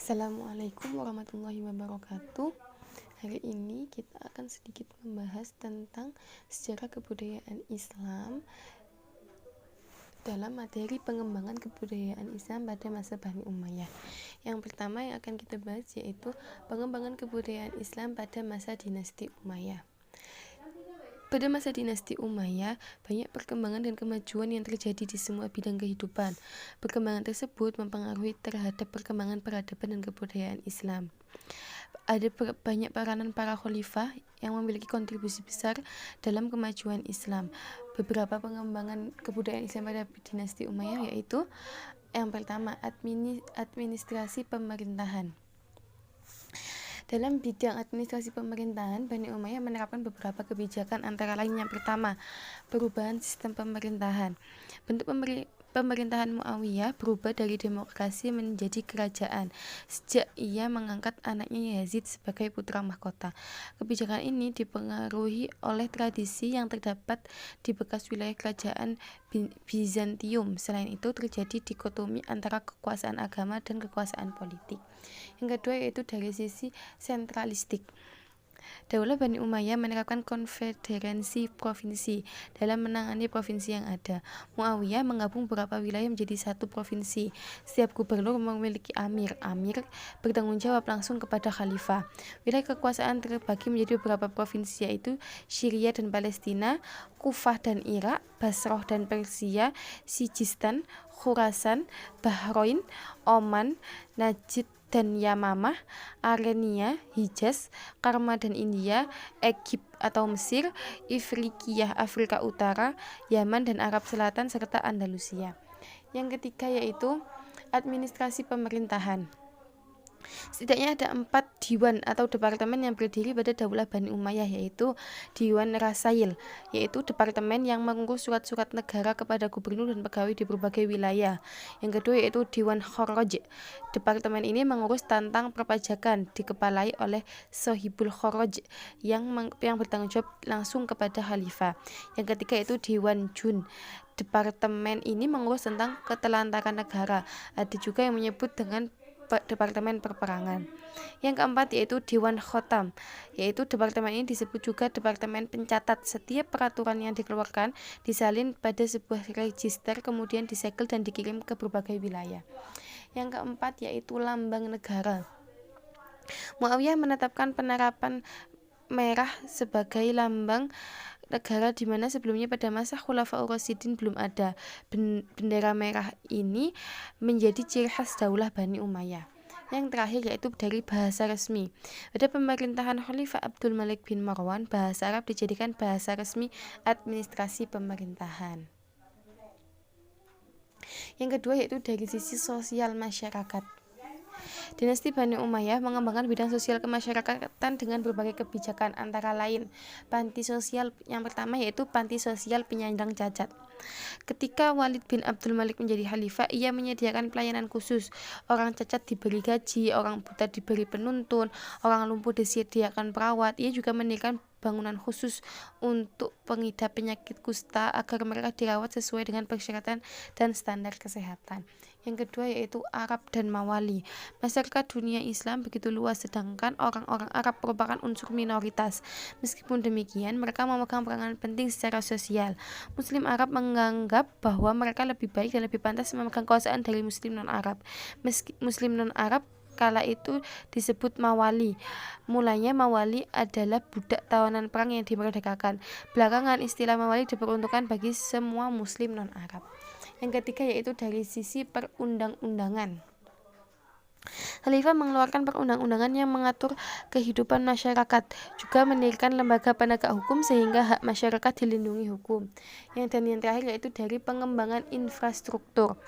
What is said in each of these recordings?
Assalamualaikum warahmatullahi wabarakatuh. Hari ini kita akan sedikit membahas tentang sejarah kebudayaan Islam dalam materi pengembangan kebudayaan Islam pada masa Bani Umayyah. Yang pertama yang akan kita bahas yaitu pengembangan kebudayaan Islam pada masa dinasti Umayyah. Pada masa dinasti Umayyah, banyak perkembangan dan kemajuan yang terjadi di semua bidang kehidupan. Perkembangan tersebut mempengaruhi terhadap perkembangan peradaban dan kebudayaan Islam. Ada banyak peranan para khalifah yang memiliki kontribusi besar dalam kemajuan Islam. Beberapa pengembangan kebudayaan Islam pada dinasti Umayyah yaitu yang pertama, administrasi pemerintahan. Dalam bidang administrasi pemerintahan, Bani Umayyah menerapkan beberapa kebijakan, antara lain yang pertama, perubahan sistem pemerintahan. Bentuk pemerintahan Muawiyah berubah dari demokrasi menjadi kerajaan sejak ia mengangkat anaknya Yazid sebagai putra mahkota. Kebijakan ini dipengaruhi oleh tradisi yang terdapat di bekas wilayah kerajaan Bizantium. Selain itu, terjadi dikotomi antara kekuasaan agama dan kekuasaan politik. Yang kedua yaitu dari sisi sentralistik. Daulah Bani Umayyah menerapkan konfederasi provinsi dalam menangani provinsi yang ada. Muawiyah menggabung beberapa wilayah menjadi satu provinsi. Setiap gubernur memiliki amir. Amir bertanggung jawab langsung kepada khalifah. Wilayah kekuasaan terbagi menjadi beberapa provinsi yaitu Syria dan Palestina, Kufah dan Irak, Basrah dan Persia, Sijistan, Khurasan, Bahrain, Oman, Najd dan Yamamah, Armenia, Hijaz, Karma dan India, Egypt atau Mesir, Ifrikiyah Afrika Utara, Yaman dan Arab Selatan, serta Andalusia. Yang ketiga yaitu administrasi pemerintahan. Setidaknya ada 4 diwan atau departemen yang berdiri pada Daulah Bani Umayyah, yaitu Diwan Rasail, yaitu departemen yang mengurus surat-surat negara kepada gubernur dan pegawai di berbagai wilayah. Yang kedua yaitu Diwan Kharaj. Departemen ini mengurus tentang perpajakan, dikepalai oleh Sohibul Kharaj yang bertanggung jawab langsung kepada khalifah. Yang ketiga yaitu Diwan Jun. Departemen ini mengurus tentang ketelantaran negara. Ada juga yang menyebut dengan Departemen Perperangan. Yang keempat yaitu Dewan Khotam, yaitu departemen ini disebut juga Departemen Pencatat. Setiap peraturan yang dikeluarkan disalin pada sebuah register, kemudian disegel dan dikirim ke berbagai wilayah. Yang keempat yaitu Lambang Negara. Muawiyah menetapkan penerapan merah sebagai lambang negara, di mana sebelumnya pada masa Khulafaur Rasyidin belum ada. Bendera merah ini menjadi ciri khas Daulah Bani Umayyah. Yang terakhir yaitu dari bahasa resmi. Pada pemerintahan Khalifah Abdul Malik bin Marwan, bahasa Arab dijadikan bahasa resmi administrasi pemerintahan. Yang kedua yaitu dari sisi sosial masyarakat. Dinasti Bani Umayyah mengembangkan bidang sosial kemasyarakatan dengan berbagai kebijakan, antara lain panti sosial. Yang pertama yaitu panti sosial penyandang cacat. Ketika Walid bin Abdul Malik menjadi khalifah, ia menyediakan pelayanan khusus. Orang cacat diberi gaji, orang buta diberi penuntun, orang lumpuh disediakan perawat. Ia juga mendirikan bangunan khusus untuk pengidap penyakit kusta agar mereka dirawat sesuai dengan persyaratan dan standar kesehatan. Yang kedua yaitu Arab dan Mawali. Masyarakat dunia Islam begitu luas, sedangkan orang-orang Arab merupakan unsur minoritas. Meskipun demikian, mereka memegang peranan penting secara sosial. Muslim Arab menganggap bahwa mereka lebih baik dan lebih pantas memegang kekuasaan dari Muslim non-Arab. Muslim non-Arab kala itu disebut Mawali. Mulanya Mawali adalah budak tawanan perang yang dimerdekakan. Belakangan istilah Mawali diperuntukkan bagi semua Muslim non-Arab. Yang ketiga yaitu dari sisi perundang-undangan. Khalifah mengeluarkan perundang-undangan yang mengatur kehidupan masyarakat, juga mendirikan lembaga penegak hukum sehingga hak masyarakat dilindungi hukum. Yang terakhir yaitu dari pengembangan infrastruktur.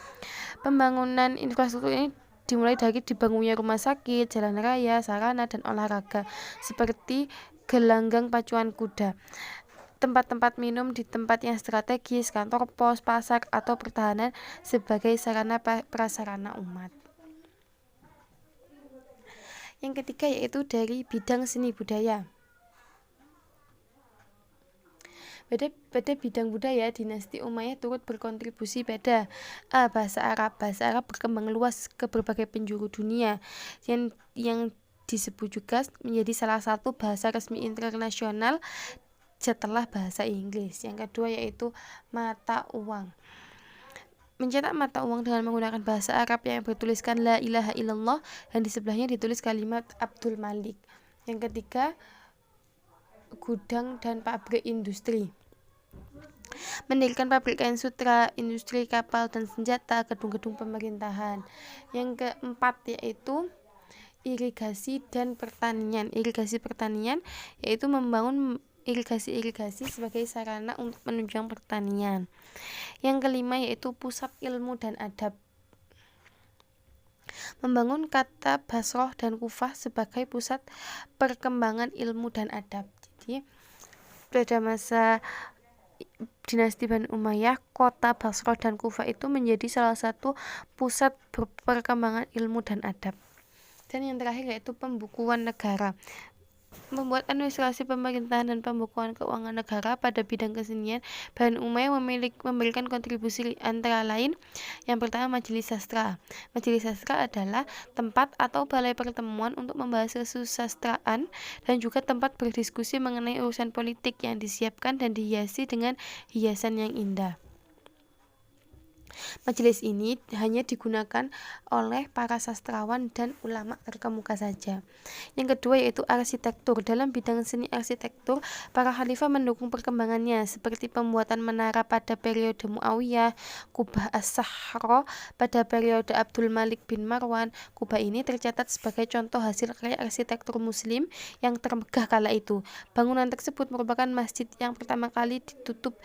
Pembangunan infrastruktur ini dimulai dari dibangunnya rumah sakit, jalan raya, sarana dan olahraga seperti gelanggang pacuan kuda, tempat-tempat minum di tempat yang strategis, kantor pos, pasar, atau pertahanan sebagai sarana prasarana umat. Yang ketiga yaitu dari bidang seni budaya. Pada bidang budaya, dinasti Umayyah turut berkontribusi pada A. Bahasa Arab. Bahasa Arab berkembang luas ke berbagai penjuru dunia yang disebut juga menjadi salah satu bahasa resmi internasional setelah bahasa Inggris. Yang kedua yaitu mata uang. Mencetak mata uang dengan menggunakan bahasa Arab yang bertuliskan La ilaha illallah dan di sebelahnya ditulis kalimat Abdul Malik. Yang ketiga, gudang dan pabrik industri. Mendirikan pabrik kain sutra, industri kapal dan senjata, gedung-gedung pemerintahan. Yang keempat yaitu irigasi dan pertanian. Irigasi pertanian yaitu membangun irigasi sebagai sarana untuk menunjang pertanian. Yang kelima yaitu pusat ilmu dan adab. Membangun kata Basroh dan Kufah sebagai pusat perkembangan ilmu dan adab. Jadi pada masa dinasti Bani Umayyah, kota Basroh dan Kufah itu menjadi salah satu pusat perkembangan ilmu dan adab. Dan yang terakhir yaitu pembukuan negara. Membuat administrasi pemerintahan dan pembukuan keuangan negara pada bidang kesenian, Bani Umayyah memberikan kontribusi antara lain. Yang pertama, Majelis Sastra. Majelis Sastra adalah tempat atau balai pertemuan untuk membahas kesusastraan dan juga tempat berdiskusi mengenai urusan politik yang disiapkan dan dihiasi dengan hiasan yang indah. Majelis ini hanya digunakan oleh para sastrawan dan ulama terkemuka saja. Yang kedua yaitu arsitektur. Dalam bidang seni arsitektur, para khalifah mendukung perkembangannya seperti pembuatan menara pada periode Muawiyah, Kubah As-Sahra pada periode Abdul Malik bin Marwan. Kubah ini tercatat sebagai contoh hasil karya arsitektur muslim yang termegah kala itu. Bangunan tersebut merupakan masjid yang pertama sekali ditutup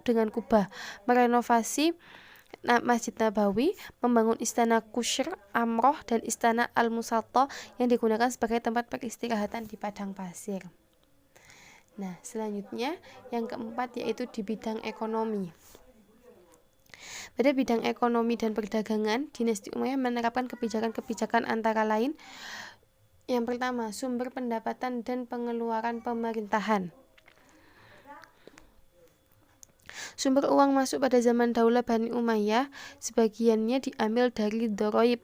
dengan kubah, merenovasi Masjid Nabawi, membangun istana Kushr, Amroh, dan istana Al-Musatta yang digunakan sebagai tempat peristirahatan di padang pasir. Nah, selanjutnya yang keempat yaitu di bidang ekonomi. Pada bidang ekonomi dan perdagangan, dinasti Umayyah menerapkan kebijakan-kebijakan antara lain. Yang pertama, sumber pendapatan dan pengeluaran pemerintahan. Sumber uang masuk pada zaman Daulah Bani Umayyah sebagiannya diambil dari dharaib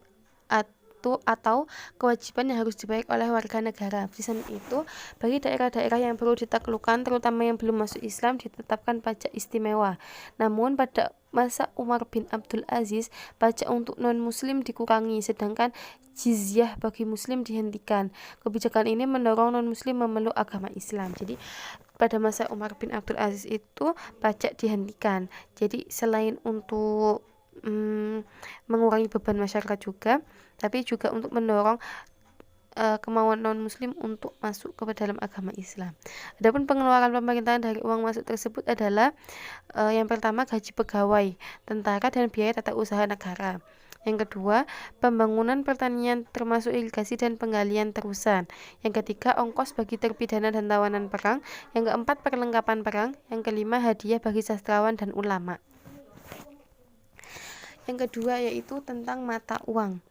atau kewajiban yang harus dibayar oleh warga negara. Di samping itu, bagi daerah-daerah yang perlu ditaklukkan, terutama yang belum masuk Islam, ditetapkan pajak istimewa. Namun pada masa Umar bin Abdul Aziz, pajak untuk non-muslim dikurangi, sedangkan jizyah bagi muslim dihentikan. Kebijakan ini mendorong non-muslim memeluk agama Islam. Jadi pada masa Umar bin Abdul Aziz itu pajak dihentikan. Jadi selain untuk mengurangi beban masyarakat juga, tapi juga untuk mendorong kemauan non-muslim untuk masuk ke dalam agama Islam. Adapun pengeluaran pemerintahan dari uang masuk tersebut adalah yang pertama gaji pegawai, tentara, dan biaya tata usaha negara. Yang kedua, pembangunan pertanian termasuk irigasi dan penggalian terusan. Yang ketiga, ongkos bagi terpidana dan tawanan perang. Yang keempat, perlengkapan perang. Yang kelima, hadiah bagi sastrawan dan ulama. Yang kedua yaitu tentang mata uang.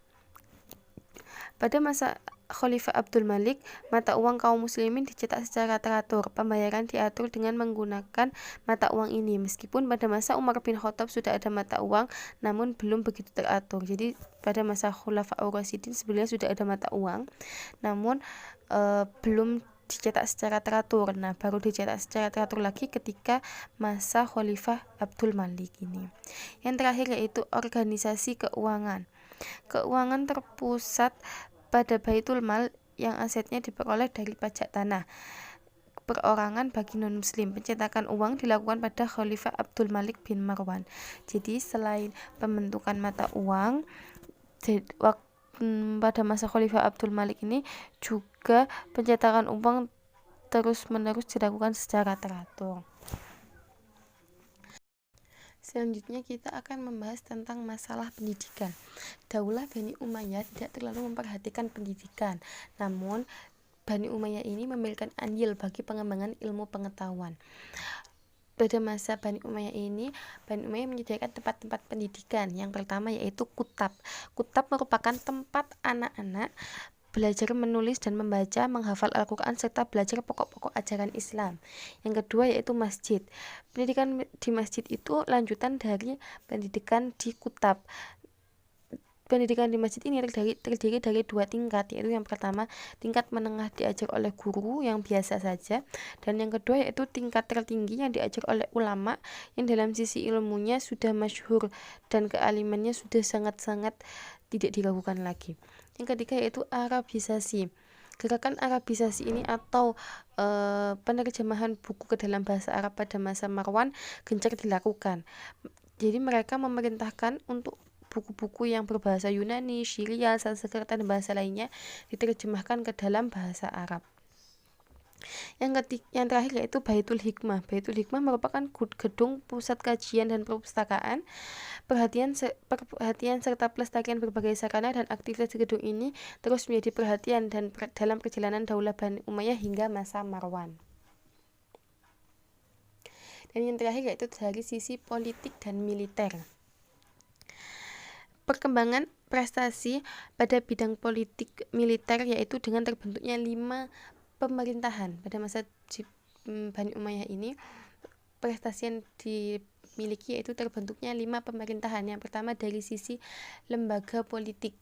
Pada masa Khalifah Abdul Malik, mata uang kaum muslimin dicetak secara teratur. Pembayaran diatur dengan menggunakan mata uang ini. Meskipun pada masa Umar bin Khattab sudah ada mata uang, namun belum begitu teratur. Jadi pada masa Khulafaur Rasyidin sebenarnya sudah ada mata uang, namun belum dicetak secara teratur. Nah, baru dicetak secara teratur lagi ketika masa Khalifah Abdul Malik ini. Yang terakhir yaitu organisasi keuangan. Keuangan terpusat pada Baitul Mal yang asetnya diperoleh dari pajak tanah perorangan bagi non-muslim. Pencetakan uang dilakukan pada Khalifah Abdul Malik bin Marwan. Jadi selain pembentukan mata uang pada masa Khalifah Abdul Malik ini juga pencetakan uang terus-menerus dilakukan secara teratur. Selanjutnya kita akan membahas tentang masalah pendidikan. Daulah Bani Umayyah tidak terlalu memperhatikan pendidikan, namun Bani Umayyah ini memberikan andil bagi pengembangan ilmu pengetahuan. Pada masa Bani Umayyah ini, Bani Umayyah menyediakan tempat-tempat pendidikan. Yang pertama yaitu kutab. Kutab merupakan tempat anak-anak belajar menulis dan membaca, menghafal Al-Quran, serta belajar pokok-pokok ajaran Islam. Yang kedua yaitu masjid. Pendidikan di masjid itu lanjutan dari pendidikan di kutab. Pendidikan di masjid ini terdiri dari 2 tingkat, yaitu yang pertama tingkat menengah diajar oleh guru yang biasa saja, dan yang kedua yaitu tingkat tertinggi yang diajar oleh ulama yang dalam sisi ilmunya sudah masyhur dan kealimannya sudah sangat-sangat tidak diragukan lagi. Yang ketiga yaitu Arabisasi. Gerakan Arabisasi ini atau penerjemahan buku ke dalam bahasa Arab pada masa Marwan gencar dilakukan. Jadi mereka memerintahkan untuk buku-buku yang berbahasa Yunani, Syria, Sanskerta, dan bahasa lainnya diterjemahkan ke dalam bahasa Arab. Yang terakhir yaitu Baitul Hikmah. Baitul Hikmah merupakan gedung pusat kajian dan perpustakaan. Perhatian serta pelestarian berbagai sarana dan aktivitas di gedung ini terus menjadi perhatian dan dalam perjalanan Daulah Bani Umayyah hingga masa Marwan. Dan yang terakhir yaitu dari sisi politik dan militer. Perkembangan prestasi pada bidang politik militer yaitu dengan terbentuknya 5 pemerintahan pada masa Bani Umayyah ini. Prestasi yang dimiliki yaitu terbentuknya 5 pemerintahan. Yang pertama dari sisi lembaga politik.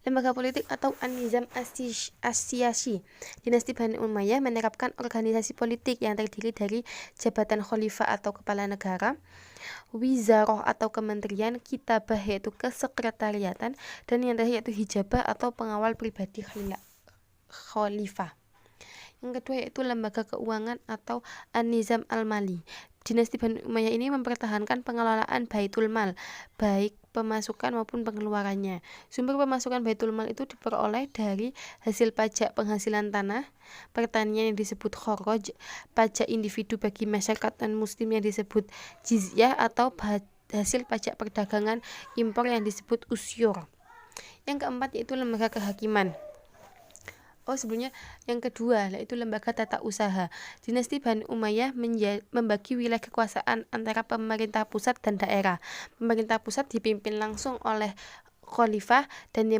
Lembaga politik atau An-Nizam As-Siyasi. Dinasti Bani Umayyah menerapkan organisasi politik yang terdiri dari jabatan khalifah atau kepala negara, wizaroh atau kementerian, kitabah yaitu kesekretariatan, dan yang terakhir yaitu hijabah atau pengawal pribadi khalifah. Yang kedua yaitu lembaga keuangan atau An-Nizam Al-Mali. Dinasti Bani Umayyah ini mempertahankan pengelolaan Baitul Mal, baik pemasukan maupun pengeluarannya. Sumber pemasukan Baitul Mal itu diperoleh dari hasil pajak penghasilan tanah, pertanian yang disebut khoroj, pajak individu bagi masyarakat non-muslim yang disebut jizyah, atau hasil pajak perdagangan impor yang disebut usyur. Yang keempat yaitu lembaga kehakiman. Sebelumnya yang kedua yaitu lembaga tata usaha. Dinasti Bani Umayyah membagi wilayah kekuasaan antara pemerintah pusat dan daerah. Pemerintah pusat dipimpin langsung oleh khalifah dan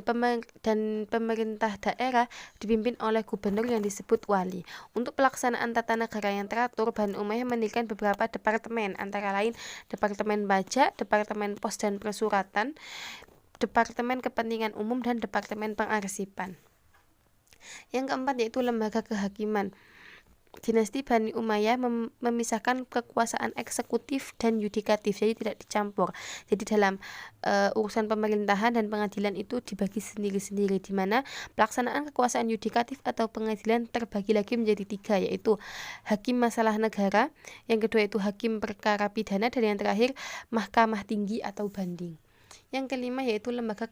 pemerintah daerah dipimpin oleh gubernur yang disebut wali. Untuk pelaksanaan tata negara yang teratur, Bani Umayyah mendirikan beberapa departemen, antara lain Departemen Pajak, Departemen Pos dan Persuratan, Departemen Kepentingan Umum, dan Departemen Pengarsipan. Yang keempat yaitu lembaga kehakiman. Dinasti Bani Umayyah memisahkan kekuasaan eksekutif dan yudikatif, jadi tidak dicampur. Jadi dalam urusan pemerintahan dan pengadilan itu dibagi sendiri-sendiri, di mana pelaksanaan kekuasaan yudikatif atau pengadilan terbagi lagi menjadi 3, yaitu hakim masalah negara, yang kedua itu hakim perkara pidana, dan yang terakhir mahkamah tinggi atau banding. Yang kelima yaitu lembaga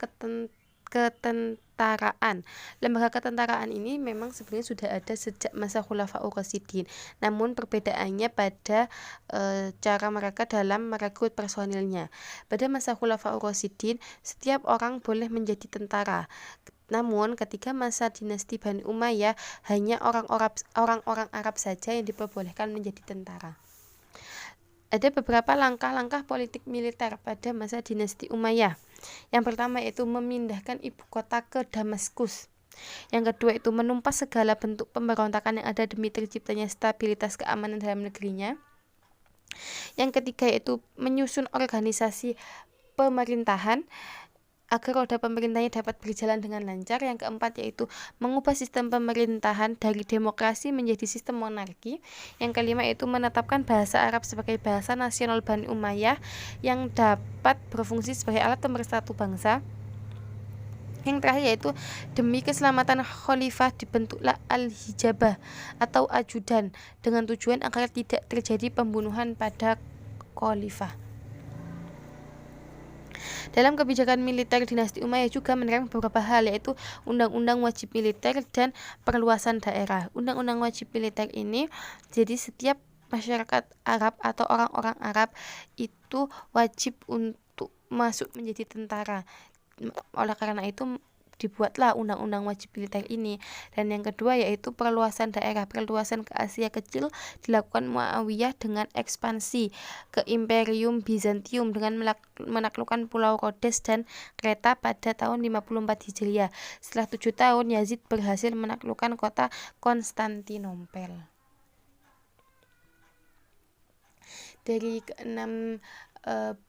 ketentaraan. Lembaga ketentaraan ini memang sebenarnya sudah ada sejak masa Khulafaur Rasyidin. Namun perbedaannya pada cara mereka dalam merekrut personilnya. Pada masa Khulafaur Rasyidin, setiap orang boleh menjadi tentara. Namun ketika masa dinasti Bani Umayyah, hanya orang-orang Arab saja yang diperbolehkan menjadi tentara. Ada beberapa langkah-langkah politik militer pada masa dinasti Umayyah. Yang pertama yaitu memindahkan ibu kota ke Damaskus. Yang kedua itu menumpas segala bentuk pemberontakan yang ada demi terciptanya stabilitas keamanan dalam negerinya. Yang ketiga yaitu menyusun organisasi pemerintahan agar roda pemerintahnya dapat berjalan dengan lancar. Yang keempat yaitu mengubah sistem pemerintahan dari demokrasi menjadi sistem monarki. Yang kelima yaitu menetapkan bahasa Arab sebagai bahasa nasional Bani Umayyah yang dapat berfungsi sebagai alat pemersatu bangsa. Yang terakhir yaitu demi keselamatan khalifah dibentuklah al-hijabah atau ajudan dengan tujuan agar tidak terjadi pembunuhan pada khalifah. Dalam kebijakan militer dinasti Umayyah juga menerapkan beberapa hal, yaitu undang-undang wajib militer dan perluasan daerah. Undang-undang wajib militer ini jadi setiap masyarakat Arab atau orang-orang Arab itu wajib untuk masuk menjadi tentara. Oleh karena itu dibuatlah undang-undang wajib militer ini. Dan yang kedua yaitu perluasan daerah. Perluasan ke Asia Kecil dilakukan Muawiyah dengan ekspansi ke Imperium Bizantium dengan menaklukkan Pulau Rhodes dan Kreta pada tahun 54 Hijriah. Setelah 7 tahun, Yazid berhasil menaklukkan kota Konstantinopel. Dari keenam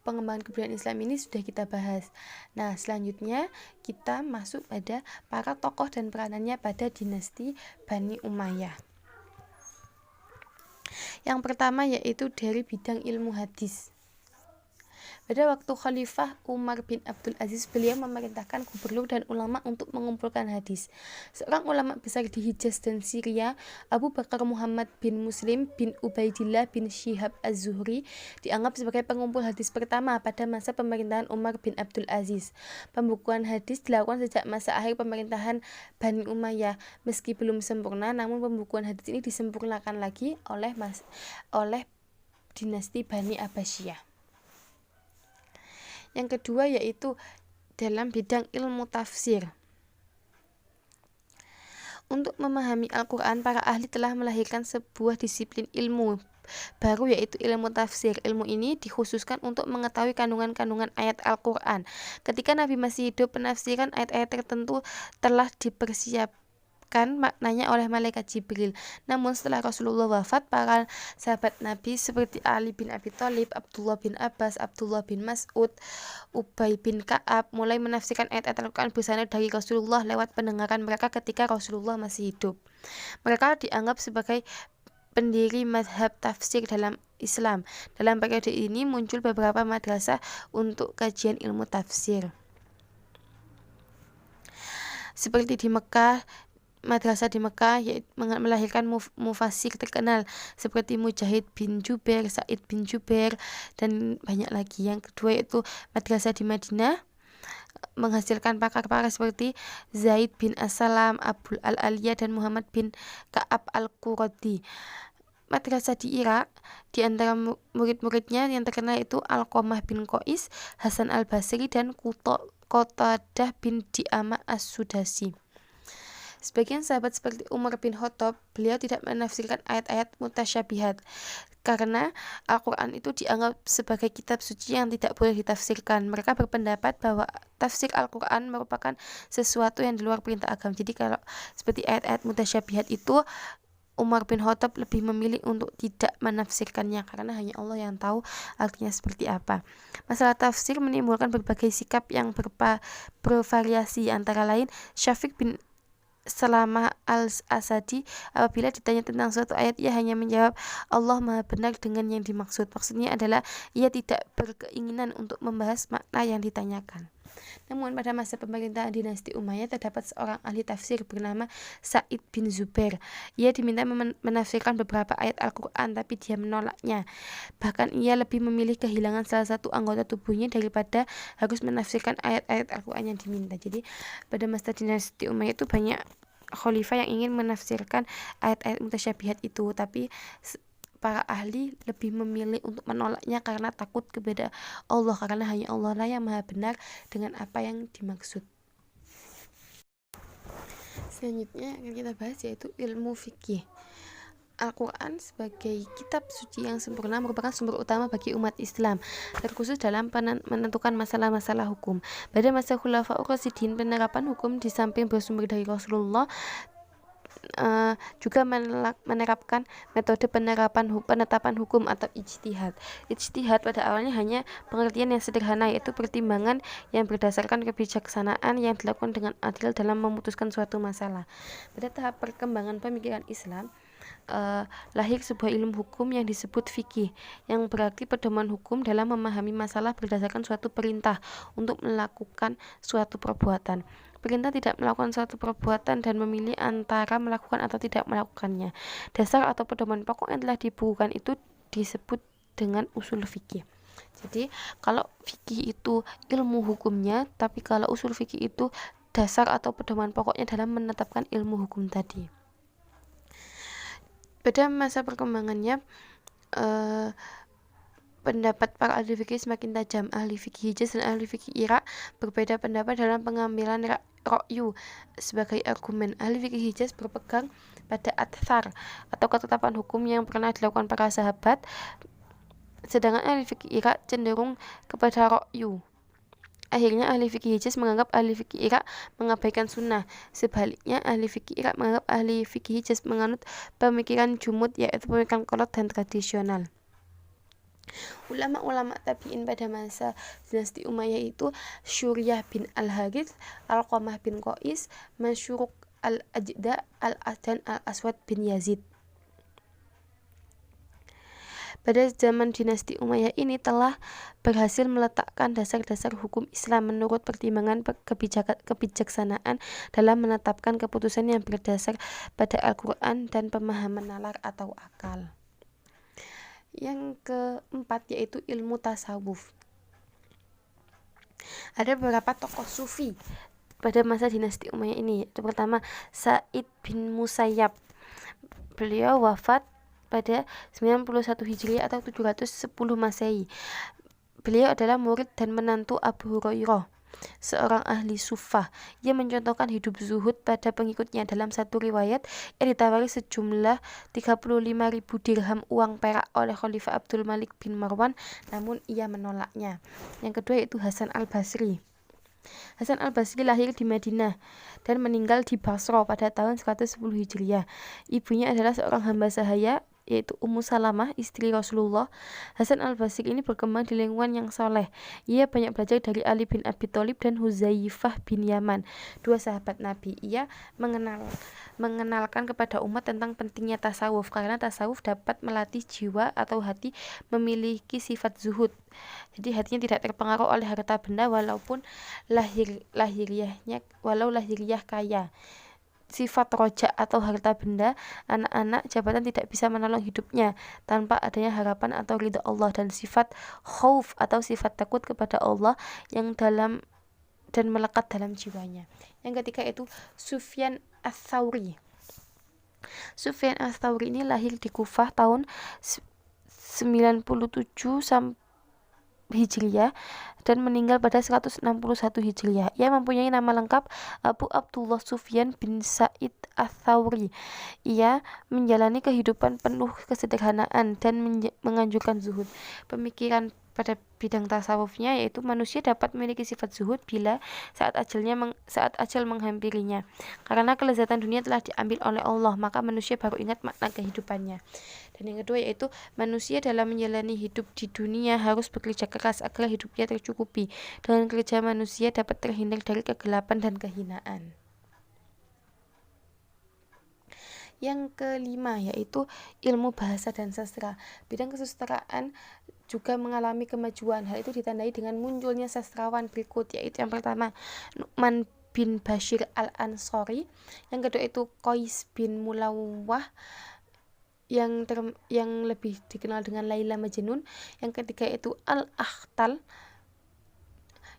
pengembangan kebudayaan Islam ini sudah kita bahas. Nah, selanjutnya kita masuk pada para tokoh dan peranannya pada dinasti Bani Umayyah. Yang pertama yaitu dari bidang ilmu hadis. Pada waktu Khalifah Umar bin Abdul Aziz, beliau memerintahkan gubernur dan ulama untuk mengumpulkan hadis. Seorang ulama besar di Hijaz dan Syria, Abu Bakar Muhammad bin Muslim bin Ubaidillah bin Syihab Az-Zuhri, dianggap sebagai pengumpul hadis pertama pada masa pemerintahan Umar bin Abdul Aziz. Pembukuan hadis dilakukan sejak masa akhir pemerintahan Bani Umayyah. Meski belum sempurna, namun pembukuan hadis ini disempurnakan lagi oleh dinasti Bani Abbasiyah. Yang kedua yaitu dalam bidang ilmu tafsir. Untuk memahami Al-Quran, para ahli telah melahirkan sebuah disiplin ilmu baru yaitu ilmu tafsir. Ilmu ini dikhususkan untuk mengetahui kandungan-kandungan ayat Al-Quran. Ketika Nabi masih hidup, penafsiran ayat-ayat tertentu telah dipersiapkan maknanya oleh malaikat Jibril. Namun setelah Rasulullah wafat, para sahabat Nabi seperti Ali bin Abi Thalib, Abdullah bin Abbas, Abdullah bin Mas'ud, Ubay bin Ka'ab mulai menafsirkan ayat-ayat Al-Quran bersandar dari Rasulullah lewat pendengaran mereka ketika Rasulullah masih hidup. Mereka dianggap sebagai pendiri mazhab tafsir dalam Islam. Dalam periode ini muncul beberapa madrasah untuk kajian ilmu tafsir. Seperti di Mekah, madrasah di Mekah melahirkan mufassir terkenal seperti Mujahid bin Jubair, Sa'id bin Jubair, dan banyak lagi. Yang kedua yaitu madrasah di Madinah menghasilkan pakar-pakar seperti Zaid bin As-Salam, Abul Al-Aliyah, dan Muhammad bin Ka'ab Al-Quradi. Madrasah di Irak, di antara murid-muridnya yang terkenal itu Alqamah bin Qais, Hasan Al-Basri, dan Qatadah bin Di'amah As-Sudasi. Sebagian sahabat seperti Umar bin Khattab, beliau tidak menafsirkan ayat-ayat mutasyabihat karena Al-Quran itu dianggap sebagai kitab suci yang tidak boleh ditafsirkan. Mereka berpendapat bahwa tafsir Al-Quran merupakan sesuatu yang di luar perintah agama. Jadi kalau seperti ayat-ayat mutasyabihat itu, Umar bin Khattab lebih memilih untuk tidak menafsirkannya karena hanya Allah yang tahu artinya seperti apa. Masalah tafsir menimbulkan berbagai sikap yang bervariasi, antara lain Syafiq bin Salamah al-Asadi apabila ditanya tentang suatu ayat, ia hanya menjawab Allah Maha benar dengan yang dimaksud. Maksudnya adalah ia tidak berkeinginan untuk membahas makna yang ditanyakan. Namun pada masa pemerintahan dinasti Umayyah terdapat seorang ahli tafsir bernama Sa'id bin Zubair. Ia diminta menafsirkan beberapa ayat Al-Quran, tapi dia menolaknya. Bahkan ia lebih memilih kehilangan salah satu anggota tubuhnya daripada harus menafsirkan ayat-ayat Al-Quran yang diminta. Jadi pada masa dinasti Umayyah itu banyak khalifah yang ingin menafsirkan ayat-ayat mutasyabihat itu, tapi para ahli lebih memilih untuk menolaknya karena takut kepada Allah, karena hanya Allah lah yang maha benar dengan apa yang dimaksud. Selanjutnya akan kita bahas yaitu ilmu fikih. Al-Quran sebagai kitab suci yang sempurna merupakan sumber utama bagi umat Islam, terkhusus dalam menentukan masalah-masalah hukum. Pada masa Khulafaur Rasyidin, penerapan hukum di samping bersumber dari Rasulullah juga menerapkan metode penetapan hukum atau ijtihad. Ijtihad pada awalnya hanya pengertian yang sederhana, yaitu pertimbangan yang berdasarkan kebijaksanaan yang dilakukan dengan adil dalam memutuskan suatu masalah. Pada tahap perkembangan pemikiran Islam, lahir sebuah ilmu hukum yang disebut fikih, yang berarti pedoman hukum dalam memahami masalah berdasarkan suatu perintah untuk melakukan suatu perbuatan. Perintah tidak melakukan suatu perbuatan dan memilih antara melakukan atau tidak melakukannya. Dasar atau pedoman pokok yang telah dibukukan itu disebut dengan usul fikih. Jadi kalau fikih itu ilmu hukumnya, tapi kalau usul fikih itu dasar atau pedoman pokoknya dalam menetapkan ilmu hukum tadi. Pada masa perkembangannya, pendapat para ahli fikih semakin tajam. Ahli fikih Hijaz dan ahli fikih Irak berbeda pendapat dalam pengambilan ra'yu sebagai argumen. Ahli fikih Hijaz berpegang pada athar atau ketetapan hukum yang pernah dilakukan para sahabat, sedangkan ahli fikih Irak cenderung kepada ra'yu. Akhirnya ahli fikih Hijaz menganggap ahli fikih Irak mengabaikan sunnah. Sebaliknya, ahli fikih Irak menganggap ahli fikih Hijaz menganut pemikiran jumud, yaitu pemikiran kolot dan tradisional. Ulama-ulama tabi'in pada masa dinasti Umayyah itu Syuryah bin Al-Harith, Alqamah bin Qais, Masyruq Al-Ajda, Al-Asdan, Al-Aswad bin Yazid. Pada zaman dinasti Umayyah ini telah berhasil meletakkan dasar-dasar hukum Islam menurut pertimbangan kebijaksanaan dalam menetapkan keputusan yang berdasar pada Al-Quran dan pemahaman nalar atau akal. Yang keempat yaitu ilmu tasawuf. Ada beberapa tokoh sufi pada masa dinasti Umayyah ini. Yang pertama, Sa'id bin Musayyab. Beliau wafat pada 91 Hijriah atau 710 Masehi. Beliau adalah murid dan menantu Abu Hurairah, seorang ahli sufah. Ia mencontohkan hidup zuhud pada pengikutnya. Dalam satu riwayat, ia ditawari sejumlah 35.000 dirham uang perak oleh Khalifah Abdul Malik bin Marwan, namun ia menolaknya. Yang kedua yaitu Hasan al-Basri. Hasan al-Basri lahir di Madinah dan meninggal di Basra pada tahun 110 Hijriah. Ibunya adalah seorang hamba sahaya, yaitu Ummu Salamah, istri Rasulullah. Hasan al-Basri ini berkembang di lingkungan yang soleh. Ia banyak belajar dari Ali bin Abi Thalib dan Huzaifah bin Yaman, dua sahabat Nabi. Ia mengenalkan kepada umat tentang pentingnya tasawuf, karena tasawuf dapat melatih jiwa atau hati memiliki sifat zuhud. Jadi hatinya tidak terpengaruh oleh harta benda walaupun lahiriah kaya. Sifat roja atau harta benda, anak-anak, jabatan tidak bisa menolong hidupnya tanpa adanya harapan atau ridha Allah, dan sifat khauf atau sifat takut kepada Allah yang dalam dan melekat dalam jiwanya. Yang ketiga itu Sufyan ats-Tsauri. Sufyan ats-Tsauri ini lahir di Kufah tahun 97 Hijriah dan meninggal pada 161 Hijriah. Ia mempunyai nama lengkap Abu Abdullah Sufyan bin Sa'id ats-Tsauri. Ia menjalani kehidupan penuh kesederhanaan dan menganjurkan zuhud. Pemikiran pada bidang tasawufnya yaitu manusia dapat memiliki sifat zuhud bila saat ajal menghampirinya. Karena kelezatan dunia telah diambil oleh Allah, maka manusia baru ingat makna kehidupannya. Dan yang kedua yaitu manusia dalam menjalani hidup di dunia harus bekerja keras agar hidupnya tercukupi. Dengan kerja manusia dapat terhindar dari kegelapan dan kehinaan. Yang kelima yaitu ilmu bahasa dan sastra. Bidang kesusastraan juga mengalami kemajuan. Hal itu ditandai dengan munculnya sastrawan berikut, yaitu yang pertama Nu'man bin Bashir al-Ansari, yang kedua itu Qais bin Mulawwah yang lebih dikenal dengan Laila Majnun, yang ketiga itu Al-Akhtal,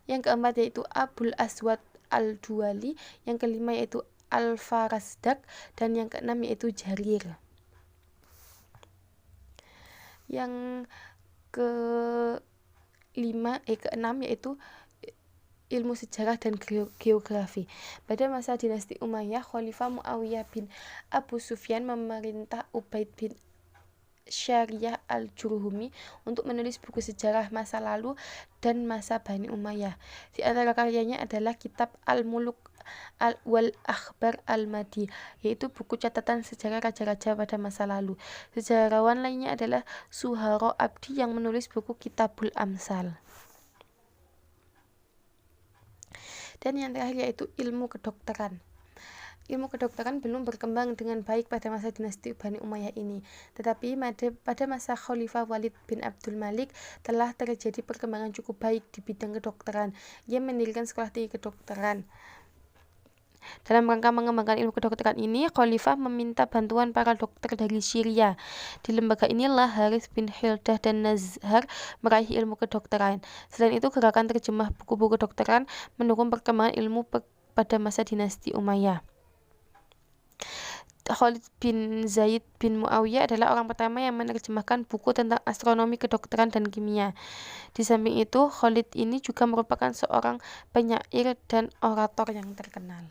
yang keempat yaitu Abul Aswad al-Duwali, yang kelima yaitu Al-Farazdak, dan yang keenam yaitu Jarir. Yang keenam yaitu ilmu sejarah dan geografi. Pada masa dinasti Umayyah, Khalifah Muawiyah bin Abu Sufyan memerintah Ubaid bin Syariah al-Jurhumi untuk menulis buku sejarah masa lalu dan masa Bani Umayyah. Di antara karyanya adalah kitab Al-Muluk wal Akhbar al-Madi, yaitu buku catatan sejarah raja-raja pada masa lalu. Sejarawan lainnya adalah Suhara Abdi yang menulis buku Kitabul Amsal. Dan yang terakhir yaitu ilmu kedokteran. Ilmu kedokteran belum berkembang dengan baik pada masa dinasti Bani Umayyah ini, tetapi pada masa Khalifah Walid bin Abdul Malik telah terjadi perkembangan cukup baik di bidang kedokteran. Ia mendirikan sekolah tinggi kedokteran. Dalam rangka mengembangkan ilmu kedokteran ini, Khalifah meminta bantuan para dokter dari Syria. Di lembaga inilah Harith bin Hildah dan Nazhar meraih ilmu kedokteran. Selain itu, gerakan terjemah buku-buku kedokteran mendukung perkembangan ilmu pada masa dinasti Umayyah. Khalid bin Zaid bin Muawiyah adalah orang pertama yang menerjemahkan buku tentang astronomi, kedokteran, dan kimia. Di samping itu, Khalid ini juga merupakan seorang penyair dan orator yang terkenal.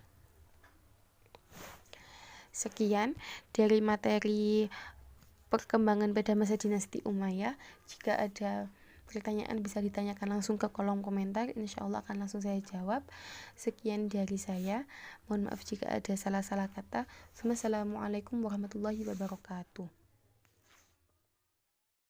Sekian dari materi perkembangan pada masa dinasti Umayyah. Jika ada pertanyaan bisa ditanyakan langsung ke kolom komentar, insya Allah akan langsung saya jawab. Sekian dari saya, mohon maaf jika ada salah-salah kata. Wassalamualaikum warahmatullahi wabarakatuh.